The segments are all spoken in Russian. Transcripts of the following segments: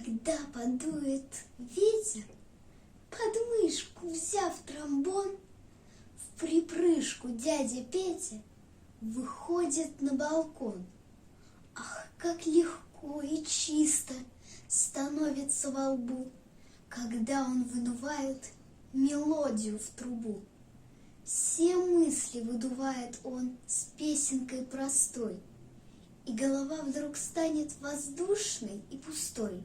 Когда подует ветер, под мышку взяв тромбон, в припрыжку дядя Петя выходит на балкон. Ах, как легко и чисто становится во лбу, когда он выдувает мелодию в трубу. Все мысли выдувает он с песенкой простой, и голова вдруг станет воздушной и пустой.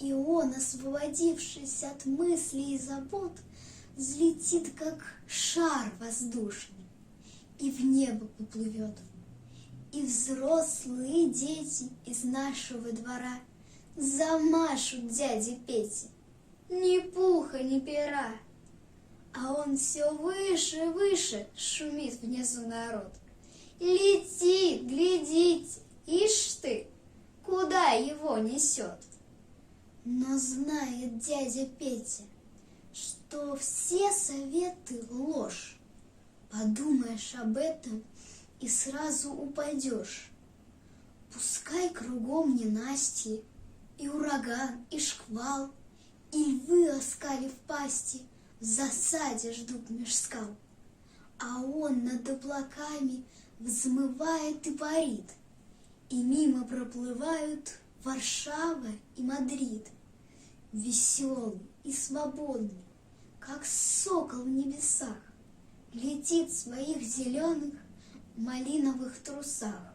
И он, освободившись от мыслей и забот, взлетит, как шар воздушный, и в небо поплывет. И взрослые, и дети из нашего двора замашут дяде Пете, ни пуха, ни пера. А он все выше, выше шумит внизу народ. Летит, глядите, ишь ты, куда его несет. Но знает дядя Петя, что все советы ложь. Подумаешь об этом и сразу упадешь. Пускай кругом ненастье, и ураган, и шквал, и львы, оскалив пасти, в засаде ждут меж скал. А он над облаками взмывает и парит, и мимо проплывают Варшава и Мадрид. Веселый и свободный, как сокол в небесах, летит в своих зеленых малиновых трусах.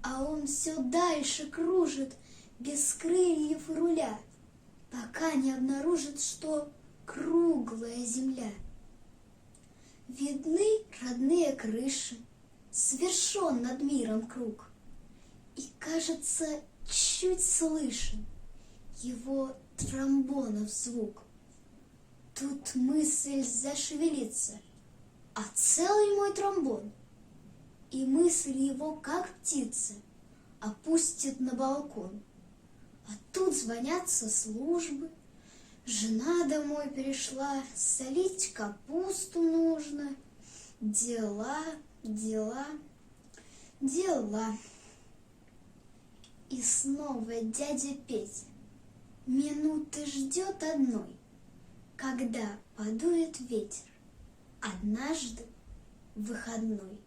А он все дальше кружит без крыльев и руля, пока не обнаружит, что круглая земля. Видны родные крыши, свершен над миром круг, и, кажется, чуть слышен его тромбонов звук. Тут мысль зашевелится, а целый мой тромбон, и мысль его, как птица, опустит на балкон. А тут звонят со службы, жена домой перешла, солить капусту нужно. Дела, дела, дела. И снова дядя Петя минуты ждет одной, когда подует ветер однажды в выходной.